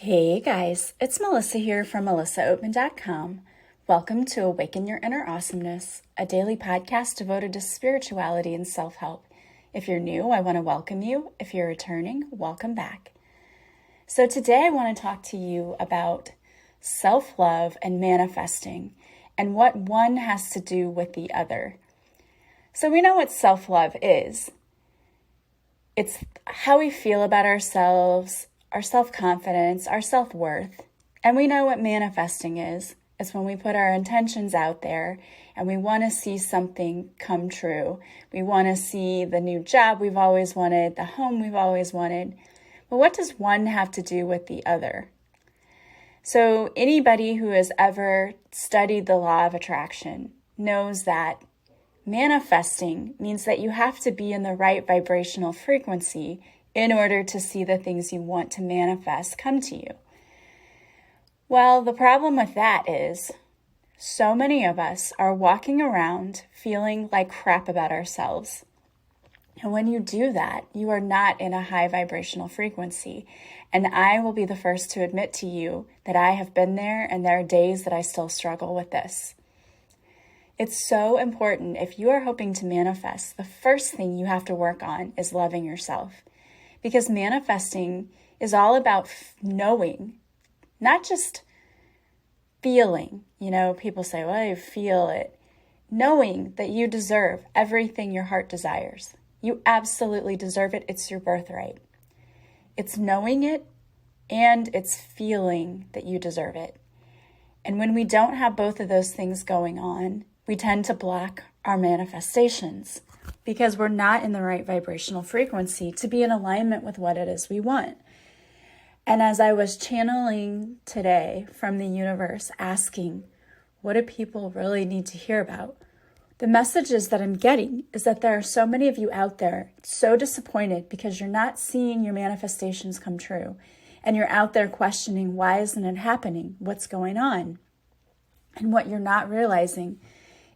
Hey guys, it's Melissa here from melissaoatman.com. Welcome to Awaken Your Inner Awesomeness, a daily podcast devoted to spirituality and self-help. If you're new, I want to welcome you. If you're returning, welcome back. So today I want to talk to you about self-love and manifesting and what one has to do with the other. So we know what self-love is. It's how we feel about ourselves, our self-confidence, our self-worth. And we know what manifesting is. It's when we put our intentions out there and we want to see something come true. We want to see the new job we've always wanted, the home we've always wanted. But what does one have to do with the other? So anybody who has ever studied the law of attraction knows that manifesting means that you have to be in the right vibrational frequency in order to see the things you want to manifest come to you. Well, the problem with that is so many of us are walking around feeling like crap about ourselves. And when you do that, you are not in a high vibrational frequency. And I will be the first to admit to you that I have been there, and there are days that I still struggle with this. It's so important. If you are hoping to manifest, the first thing you have to work on is loving yourself. Because manifesting is all about knowing, not just feeling. You know, people say, well, I feel it. Knowing that you deserve everything your heart desires. You absolutely deserve it. It's your birthright. It's knowing it and it's feeling that you deserve it. And when we don't have both of those things going on, we tend to block our manifestations because we're not in the right vibrational frequency to be in alignment with what it is we want. And as I was channeling today from the universe, asking, what do people really need to hear about? The messages that I'm getting is that there are so many of you out there so disappointed because you're not seeing your manifestations come true. And you're out there questioning, why isn't it happening? What's going on? And what you're not realizing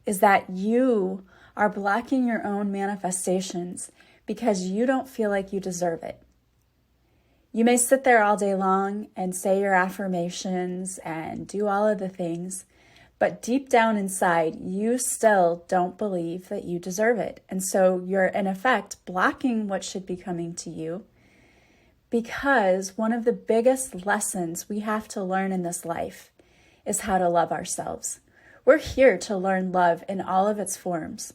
is that you are blocking your own manifestations because you don't feel like you deserve it. You may sit there all day long and say your affirmations and do all of the things, but deep down inside, you still don't believe that you deserve it. And so you're, in effect, blocking what should be coming to you because one of the biggest lessons we have to learn in this life is how to love ourselves. We're here to learn love in all of its forms.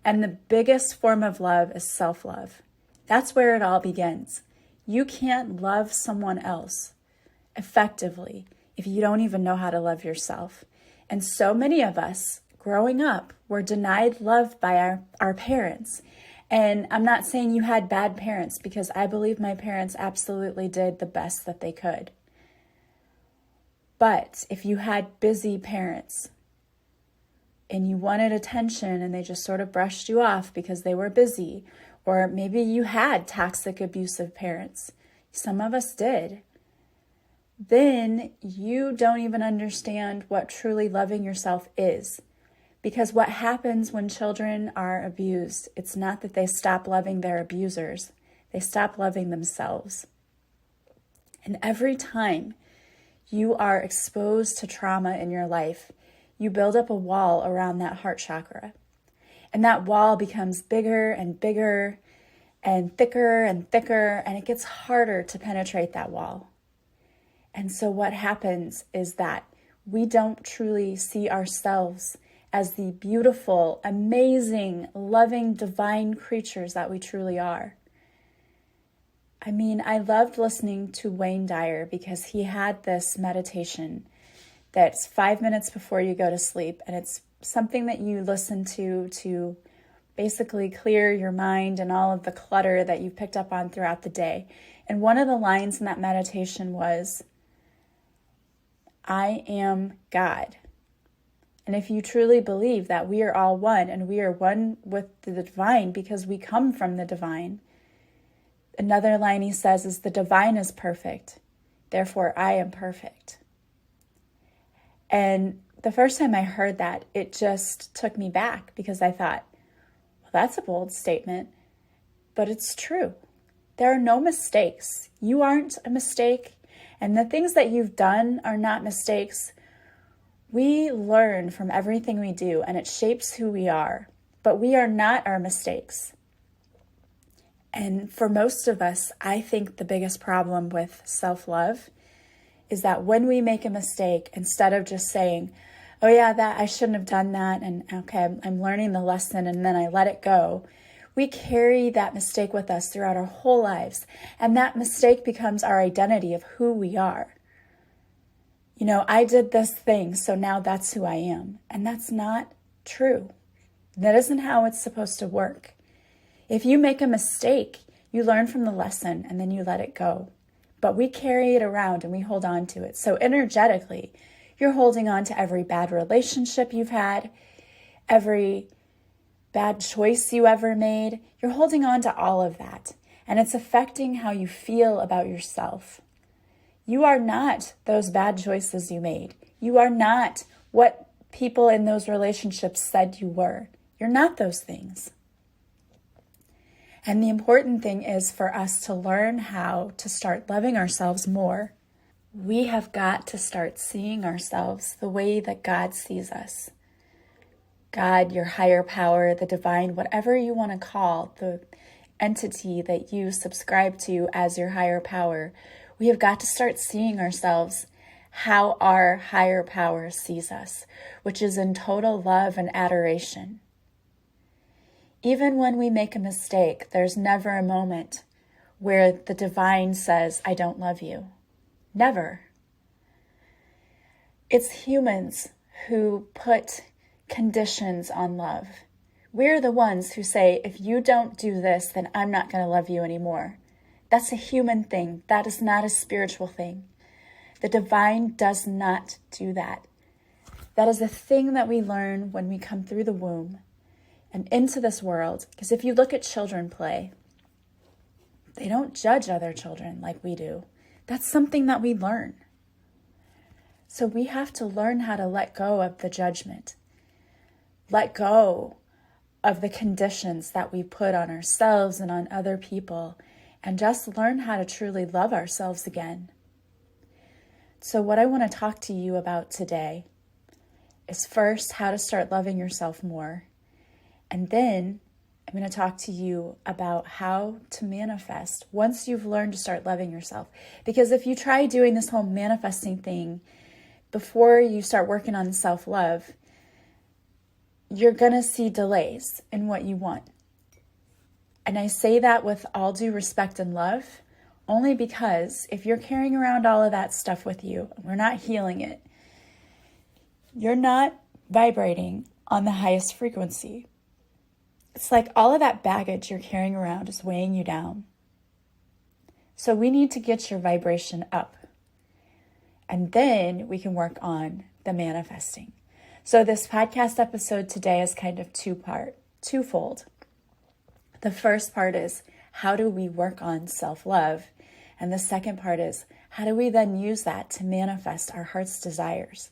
And the biggest form of love is self-love. That's where it all begins. You can't love someone else effectively if you don't even know how to love yourself. And so many of us growing up were denied love by our parents. And I'm not saying you had bad parents because I believe my parents absolutely did the best that they could. But if you had busy parents, and you wanted attention and they just sort of brushed you off because they were busy, or maybe you had toxic, abusive parents. Some of us did. Then you don't even understand what truly loving yourself is. Because what happens when children are abused, it's not that they stop loving their abusers. They stop loving themselves. And every time you are exposed to trauma in your life, you build up a wall around that heart chakra. And that wall becomes bigger and bigger and thicker, and it gets harder to penetrate that wall. And so what happens is that we don't truly see ourselves as the beautiful, amazing, loving, divine creatures that we truly are. I mean, I loved listening to Wayne Dyer because he had this meditation that's 5 minutes before you go to sleep. And it's something that you listen to basically clear your mind and all of the clutter that you've picked up on throughout the day. And one of the lines in that meditation was, I am God. And if you truly believe that we are all one and we are one with the divine because we come from the divine, another line he says is, the divine is perfect, therefore I am perfect. And the first time I heard that, it just took me back because I thought, well, that's a bold statement, but it's true. There are no mistakes. You aren't a mistake, And the things that you've done are not mistakes. We learn from everything we do, and it shapes who we are. But we are not our mistakes. And for most of us, I think the biggest problem with self-love is that when we make a mistake, instead of just saying, oh yeah, that I shouldn't have done that, and okay, I'm learning the lesson, and then I let it go, we carry that mistake with us throughout our whole lives. And that mistake becomes our identity of who we are. You know, I did this thing, so now that's who I am. And that's not true. That isn't how it's supposed to work. If you make a mistake, you learn from the lesson and then you let it go. But we carry it around and we hold on to it. So energetically, you're holding on to every bad relationship you've had, every bad choice you ever made. You're holding on to all of that. And it's affecting how you feel about yourself. You are not those bad choices you made. You are not what people in those relationships said you were. You're not those things. And the important thing is for us to learn how to start loving ourselves more. We have got to start seeing ourselves the way that God sees us. God, your higher power, the divine, whatever you want to call the entity that you subscribe to as your higher power, we have got to start seeing ourselves how our higher power sees us, which is in total love and adoration. Even when we make a mistake, there's never a moment where the divine says, I don't love you. Never. It's humans who put conditions on love. We're the ones who say, if you don't do this, then I'm not going to love you anymore. That's a human thing. That is not a spiritual thing. The divine does not do that. That is a thing that we learn when we come through the womb and into this world. Because if you look at children play, they don't judge other children like we do. That's something that we learn. So we have to learn how to let go of the judgment. Let go of the conditions that we put on ourselves and on other people, and just learn how to truly love ourselves again. So what I want to talk to you about today is first how to start loving yourself more. And then I'm going to talk to you about how to manifest once you've learned to start loving yourself. Because if you try doing this whole manifesting thing before you start working on self-love, you're going to see delays in what you want. And I say that with all due respect and love, only because if you're carrying around all of that stuff with you, we're not healing it, you're not vibrating on the highest frequency. It's like all of that baggage you're carrying around is weighing you down. So we need to get your vibration up. And then we can work on the manifesting. So this podcast episode today is kind of twofold. The first part is, how do we work on self-love? And the second part is, how do we then use that to manifest our heart's desires?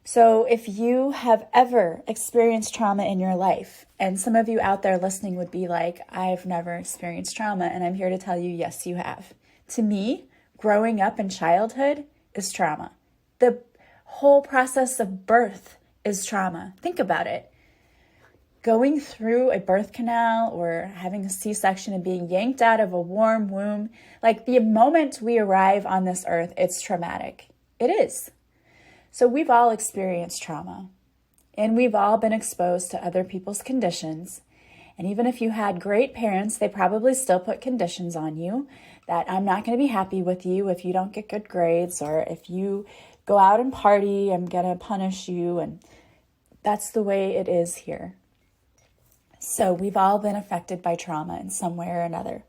So if you have ever experienced trauma in your life, and some of you out there listening would be like, I've never experienced trauma, and I'm here to tell you, yes, you have. To me, growing up in childhood is trauma. The whole process of birth is trauma. Think about it. Going through a birth canal or having a C-section and being yanked out of a warm womb, like the moment we arrive on this earth, it's traumatic. It is. So we've all experienced trauma, and we've all been exposed to other people's conditions. And even if you had great parents, they probably still put conditions on you that I'm not going to be happy with you if you don't get good grades, or if you go out and party, I'm going to punish you. And that's the way it is here. So we've all been affected by trauma in some way or another.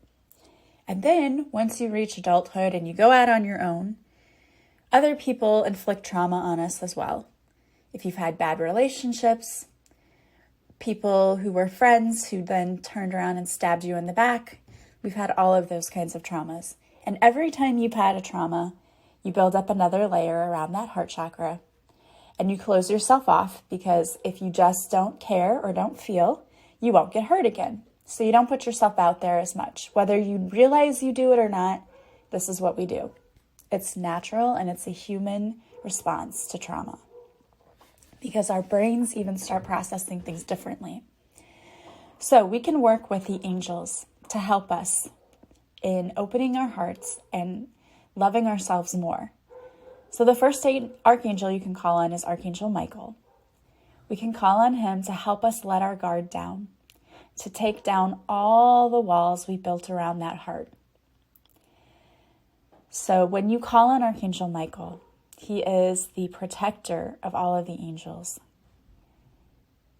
And then once you reach adulthood and you go out on your own, other people inflict trauma on us as well. If you've had bad relationships, people who were friends who then turned around and stabbed you in the back, we've had all of those kinds of traumas. And every time you've had a trauma, you build up another layer around that heart chakra, and you close yourself off, because if you just don't care or don't feel, you won't get hurt again. So you don't put yourself out there as much. Whether you realize you do it or not, this is what we do. It's natural and it's a human response to trauma because our brains even start processing things differently. So we can work with the angels to help us in opening our hearts and loving ourselves more. So the first archangel you can call on is Archangel Michael. We can call on him to help us let our guard down, to take down all the walls we built around that heart. So when you call on Archangel Michael, he is the protector of all of the angels.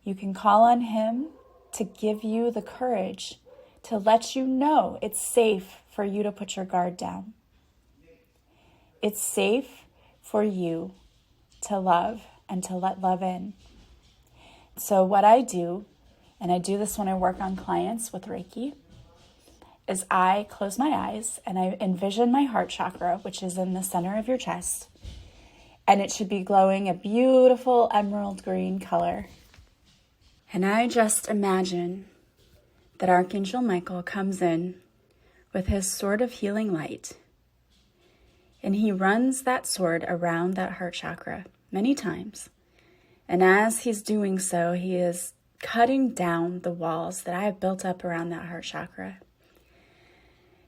You can call on him to give you the courage to let you know it's safe for you to put your guard down. It's safe for you to love and to let love in. So what I do, and I do this when I work on clients with Reiki, is I close my eyes and I envision my heart chakra, which is in the center of your chest, and it should be glowing a beautiful emerald green color. And I just imagine that Archangel Michael comes in with his sword of healing light, and he runs that sword around that heart chakra many times. And as he's doing so, he is cutting down the walls that I have built up around that heart chakra.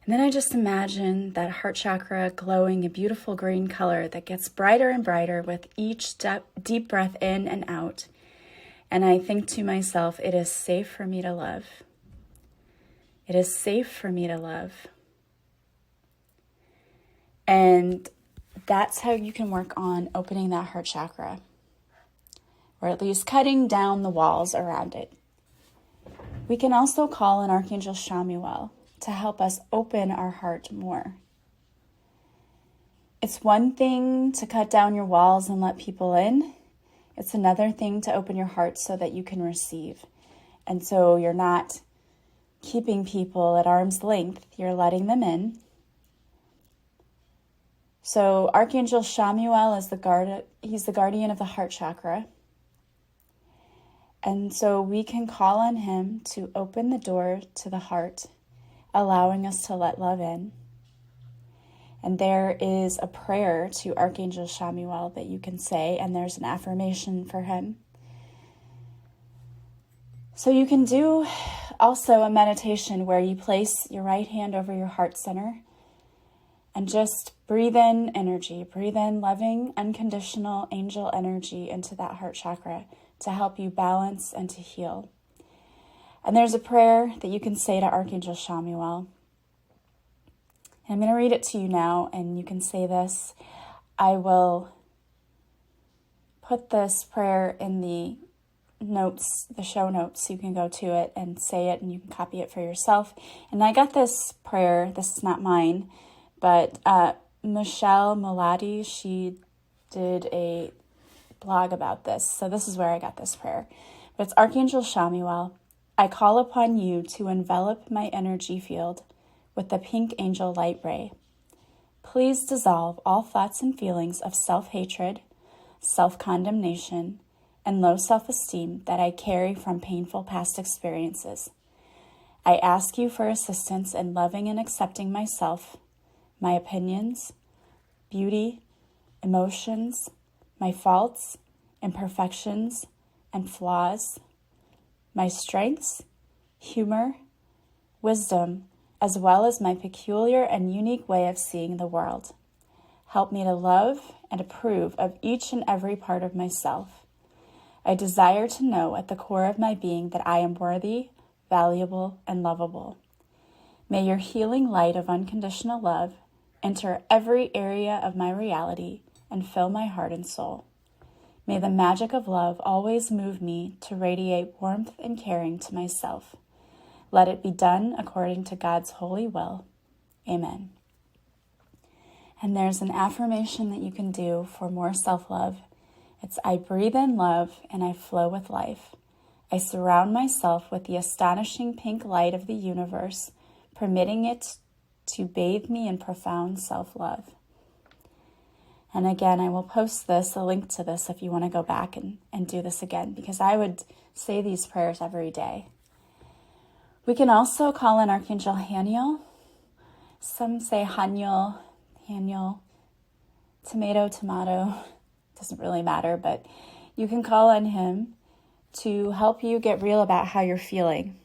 And then I just imagine that heart chakra glowing a beautiful green color that gets brighter and brighter with each deep breath in and out. And I think to myself, it is safe for me to love. It is safe for me to love. And that's how you can work on opening that heart chakra, or at least cutting down the walls around it. We can also call on Archangel Chamuel to help us open our heart more. It's one thing to cut down your walls and let people in. It's another thing to open your heart so that you can receive. And so you're not keeping people at arm's length, you're letting them in. So Archangel Chamuel is he's the guardian of the heart chakra. And so we can call on him to open the door to the heart, allowing us to let love in. And there is a prayer to Archangel Chamuel that you can say, and there's an affirmation for him. So you can do also a meditation where you place your right hand over your heart center and just breathe in energy, breathe in loving, unconditional angel energy into that heart chakra to help you balance and to heal. And there's a prayer that you can say to Archangel Chamuel. And I'm going to read it to you now, and you can say this. I will put this prayer in the notes, the show notes, so you can go to it and say it, and you can copy it for yourself. And I got this prayer, this is not mine, but Michelle Muladi, she did a blog about this. So this is where I got this prayer. But it's Archangel Chamuel. I call upon you to envelop my energy field with the pink angel light ray. Please dissolve all thoughts and feelings of self-hatred, self-condemnation, and low self-esteem that I carry from painful past experiences. I ask you for assistance in loving and accepting myself, my opinions, beauty, emotions, my faults, imperfections, and flaws, my strengths, humor, wisdom, as well as my peculiar and unique way of seeing the world. Help me to love and approve of each and every part of myself. I desire to know at the core of my being that I am worthy, valuable, and lovable. May your healing light of unconditional love enter every area of my reality and fill my heart and soul. May the magic of love always move me to radiate warmth and caring to myself. Let it be done according to God's holy will. Amen. And there's an affirmation that you can do for more self-love. It's I breathe in love and I flow with life. I surround myself with the astonishing pink light of the universe, permitting it to bathe me in profound self-love. And again, I will post a link to this if you want to go back and do this again, because I would say these prayers every day. We can also call in Archangel Haniel. Some say Haniel, tomato, doesn't really matter, but you can call on him to help you get real about how you're feeling.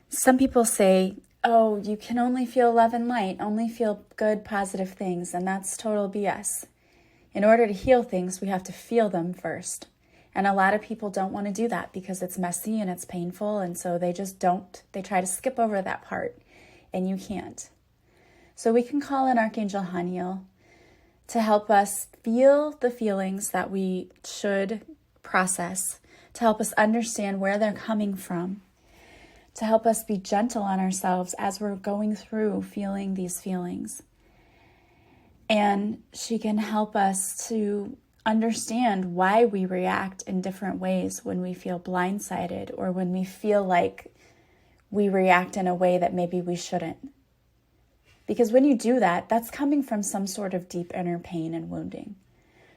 Some people say, oh, you can only feel love and light, only feel good, positive things, and that's total BS. In order to heal things, we have to feel them first. And a lot of people don't want to do that because it's messy and it's painful, and so they just don't. They try to skip over that part, and you can't. So we can call in Archangel Haniel to help us feel the feelings that we should process, to help us understand where they're coming from, to help us be gentle on ourselves as we're going through feeling these feelings. And she can help us to understand why we react in different ways when we feel blindsided or when we feel like we react in a way that maybe we shouldn't. Because when you do that, that's coming from some sort of deep inner pain and wounding.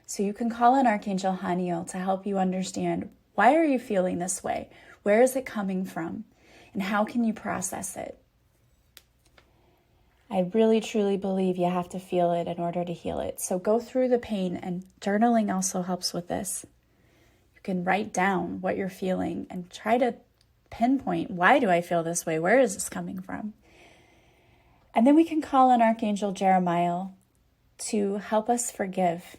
So you can call in Archangel Haniel to help you understand, why are you feeling this way? Where is it coming from? And how can you process it? I really, truly believe you have to feel it in order to heal it. So go through the pain, and journaling also helps with this. You can write down what you're feeling and try to pinpoint, why do I feel this way? Where is this coming from? And then we can call on Archangel Jeremiah to help us forgive.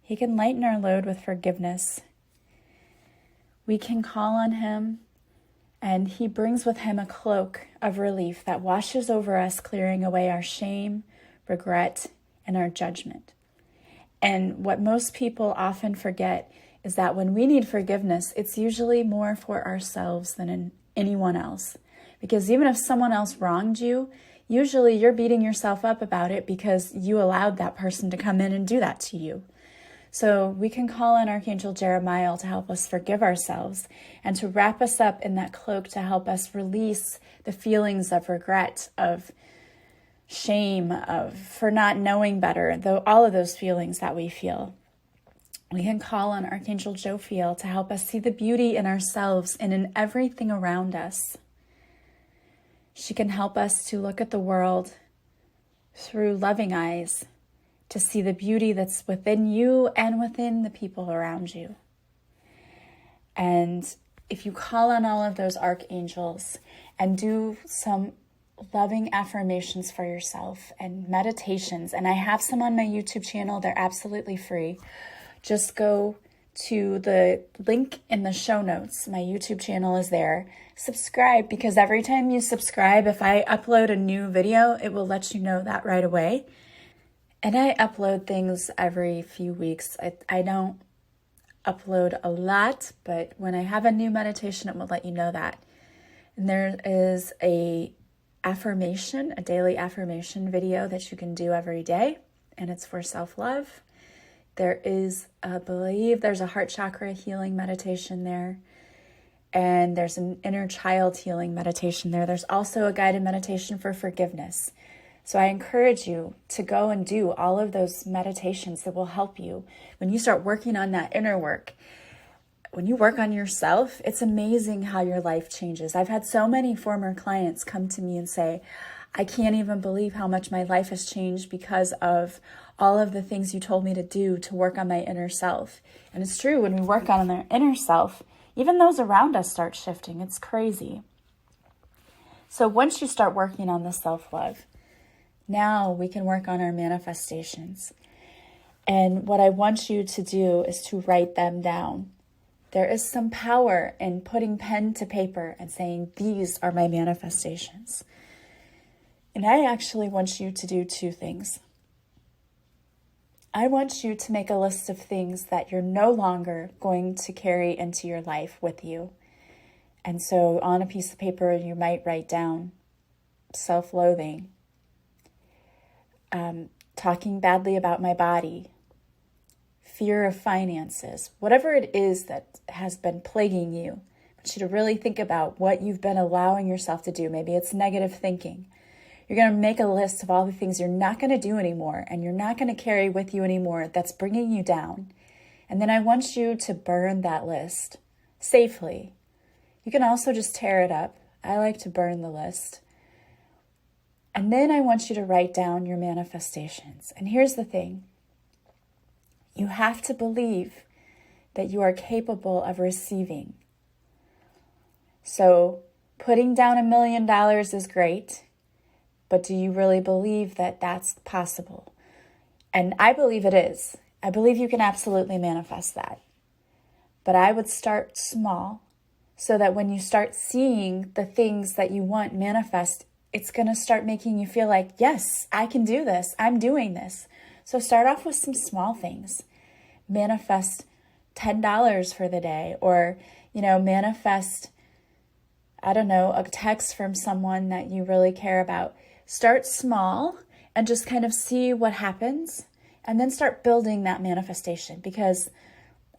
He can lighten our load with forgiveness. We can call on him, and he brings with him a cloak of relief that washes over us, clearing away our shame, regret, and our judgment. And what most people often forget is that when we need forgiveness, it's usually more for ourselves than in anyone else. Because even if someone else wronged you, usually you're beating yourself up about it because you allowed that person to come in and do that to you. So we can call on Archangel Jeremiah to help us forgive ourselves and to wrap us up in that cloak to help us release the feelings of regret, of shame, for not knowing better, though all of those feelings that we feel. We can call on Archangel Jophiel to help us see the beauty in ourselves and in everything around us. She can help us to look at the world through loving eyes, to see the beauty that's within you and within the people around you. And if you call on all of those archangels and do some loving affirmations for yourself and meditations, and I have some on my YouTube channel, they're absolutely free. Just go to the link in the show notes. My YouTube channel is there. Subscribe, because every time you subscribe, if I upload a new video, it will let you know that right away. And I upload things every few weeks. I don't upload a lot, but when I have a new meditation, it will let you know that. And there is a daily affirmation video that you can do every day, and it's for self-love. There is, I believe, there's a heart chakra healing meditation there, and there's an inner child healing meditation there. There's also a guided meditation for forgiveness. So I encourage you to go and do all of those meditations that will help you when you start working on that inner work. When you work on yourself, it's amazing how your life changes. I've had so many former clients come to me and say, I can't even believe how much my life has changed because of all of the things you told me to do to work on my inner self. And it's true, when we work on our inner self, even those around us start shifting. It's crazy. So once you start working on the self-love, now we can work on our manifestations. And what I want you to do is to write them down. There is some power in putting pen to paper and saying, these are my manifestations. And I actually want you to do two things. I want you to make a list of things that you're no longer going to carry into your life with you. And so on a piece of paper, you might write down self-loathing, talking badly about my body, fear of finances, whatever it is that has been plaguing you. I want you to really think about what you've been allowing yourself to do. Maybe it's negative thinking. You're going to make a list of all the things you're not going to do anymore and you're not going to carry with you anymore that's bringing you down. And then I want you to burn that list safely. You can also just tear it up. I like to burn the list. And then I want you to write down your manifestations. And here's the thing. You have to believe that you are capable of receiving. So putting down $1 million is great, but do you really believe that that's possible? And I believe it is. I believe you can absolutely manifest that. But I would start small so that when you start seeing the things that you want manifest, it's going to start making you feel like, yes, I can do this. I'm doing this. So start off with some small things. Manifest $10 for the day, or, manifest, a text from someone that you really care about. Start small and just kind of see what happens, and then start building that manifestation, because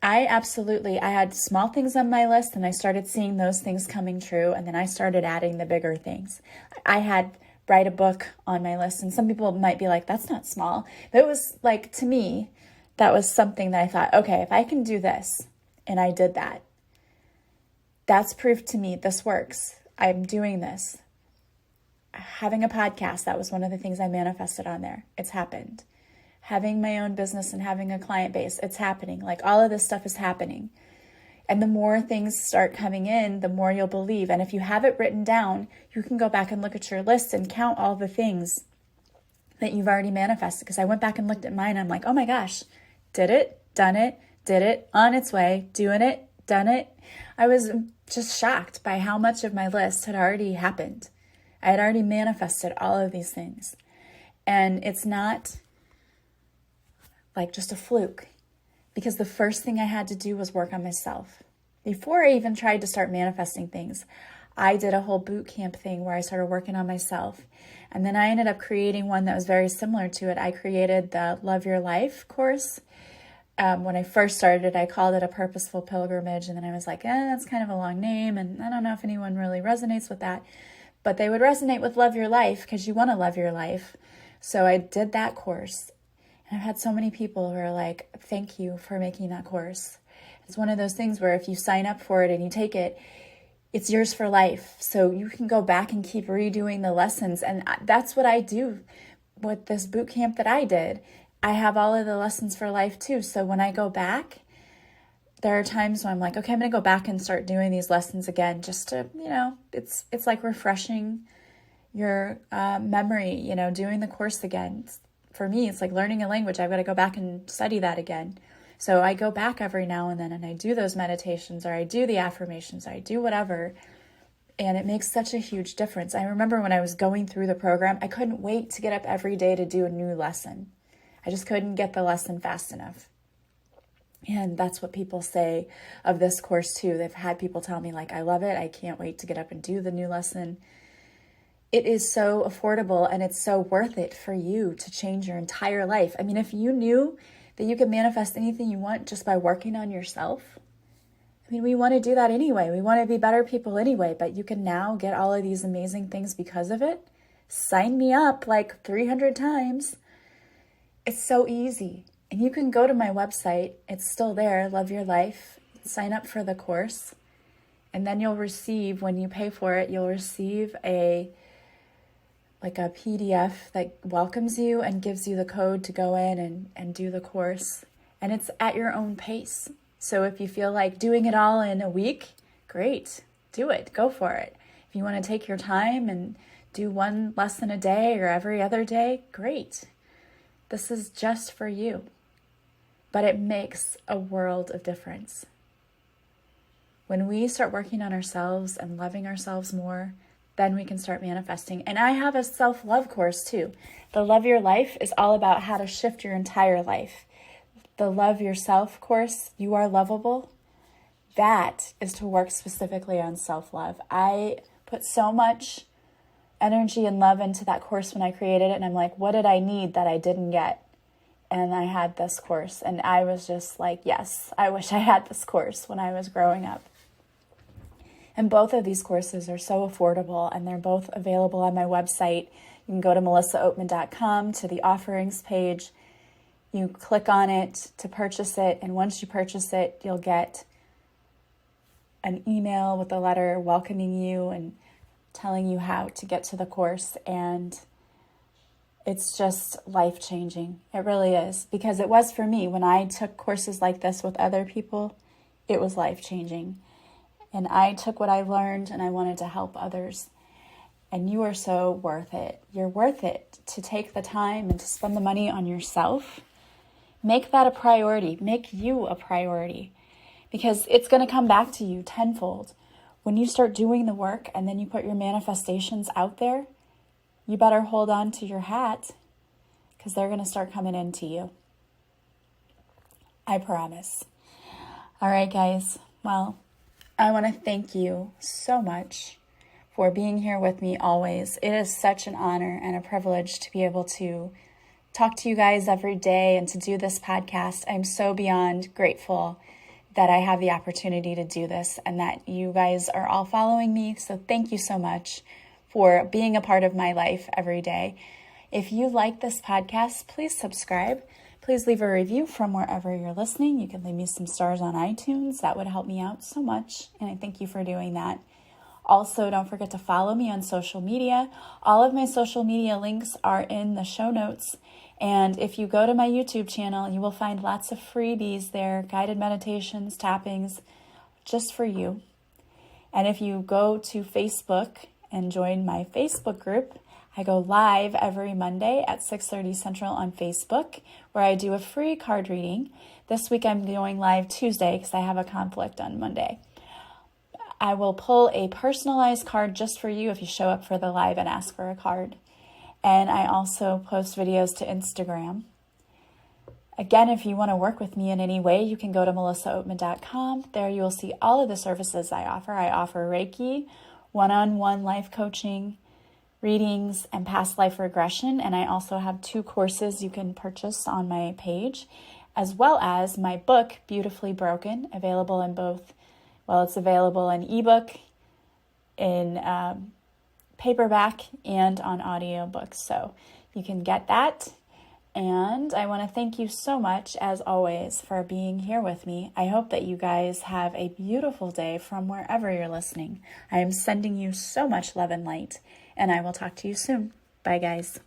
I had small things on my list and I started seeing those things coming true, and then I started adding the bigger things. I had write a book on my list, and some people might be like, that's not small. But it was like, to me, that was something that I thought, okay, if I can do this, and I did that, that's proof to me this works. I'm doing this. Having a podcast, that was one of the things I manifested on there. It's happened. Having my own business and having a client base, it's happening. Like, all of this stuff is happening. And the more things start coming in, the more you'll believe. And if you have it written down, you can go back and look at your list and count all the things that you've already manifested. Because I went back and looked at mine. I'm like, oh my gosh, did it, done it, did it, on its way, doing it, done it. I was just shocked by how much of my list had already happened. I had already manifested all of these things. And it's not like just a fluke, because the first thing I had to do was work on myself. Before I even tried to start manifesting things, I did a whole boot camp thing where I started working on myself. And then I ended up creating one that was very similar to it. I created the Love Your Life course. When I first started it, I called it a purposeful pilgrimage. And then I was like, that's kind of a long name. And I don't know if anyone really resonates with that. But they would resonate with Love Your Life, because you want to love your life. So I did that course. And I've had so many people who are like, thank you for making that course. It's one of those things where if you sign up for it and you take it, it's yours for life. So you can go back and keep redoing the lessons. And that's what I do with this boot camp that I did. I have all of the lessons for life too. So when I go back, there are times when I'm like, okay, I'm going to go back and start doing these lessons again, just to, it's like refreshing your memory, doing the course again. For me, it's like learning a language. I've got to go back and study that again. So I go back every now and then and I do those meditations, or I do the affirmations, or I do whatever. And it makes such a huge difference. I remember when I was going through the program, I couldn't wait to get up every day to do a new lesson. I just couldn't get the lesson fast enough. And that's what people say of this course too. They've had people tell me like, I love it. I can't wait to get up and do the new lesson. It is so affordable, and it's so worth it for you to change your entire life. I mean, if you knew that you could manifest anything you want just by working on yourself, I mean, we want to do that anyway. We want to be better people anyway, but you can now get all of these amazing things because of it. Sign me up like 300 times. It's so easy. And you can go to my website. It's still there, Love Your Life. Sign up for the course. And then you'll receive, when you pay for it, you'll receive a PDF that welcomes you and gives you the code to go in and do the course. And it's at your own pace. So if you feel like doing it all in a week, great, do it, go for it. If you want to take your time and do one lesson a day or every other day, great. This is just for you. But it makes a world of difference. When we start working on ourselves and loving ourselves more, then we can start manifesting. And I have a self-love course too. The Love Your Life is all about how to shift your entire life. The Love Yourself course, You Are Lovable, that is to work specifically on self-love. I put so much energy and love into that course when I created it. And I'm like, what did I need that I didn't get? And I had this course. And I was just like, yes, I wish I had this course when I was growing up. And both of these courses are so affordable, and they're both available on my website. You can go to melissaoatman.com to the offerings page. You click on it to purchase it, and once you purchase it, you'll get an email with a letter welcoming you and telling you how to get to the course. And it's just life-changing. It really is, because it was for me. When I took courses like this with other people, it was life-changing. And I took what I learned and I wanted to help others. And you are so worth it. You're worth it to take the time and to spend the money on yourself. Make that a priority. Make you a priority, because it's going to come back to you tenfold. When you start doing the work and then you put your manifestations out there, you better hold on to your hat, because they're going to start coming into you. I promise. All right, guys. Well, I want to thank you so much for being here with me always. It is such an honor and a privilege to be able to talk to you guys every day and to do this podcast. I'm so beyond grateful that I have the opportunity to do this and that you guys are all following me. So thank you so much for being a part of my life every day. If you like this podcast, please subscribe. Please leave a review from wherever you're listening. You can leave me some stars on iTunes. That would help me out so much, and I thank you for doing that. Also, don't forget to follow me on social media. All of my social media links are in the show notes. And if you go to my YouTube channel, you will find lots of freebies there, guided meditations, tappings, just for you. And if you go to Facebook and join my Facebook group, I go live every Monday at 6:30 Central on Facebook, where I do a free card reading. This week I'm going live Tuesday because I have a conflict on Monday. I will pull a personalized card just for you if you show up for the live and ask for a card. And I also post videos to Instagram. Again, if you want to work with me in any way, you can go to melissaoatman.com. There you will see all of the services I offer. I offer Reiki, one-on-one life coaching, readings, and past life regression. And I also have 2 courses you can purchase on my page, as well as my book, Beautifully Broken, available in both. Well, it's available in ebook, in paperback, and on audiobooks. So you can get that. And I want to thank you so much, as always, for being here with me. I hope that you guys have a beautiful day from wherever you're listening. I am sending you so much love and light, and I will talk to you soon. Bye, guys.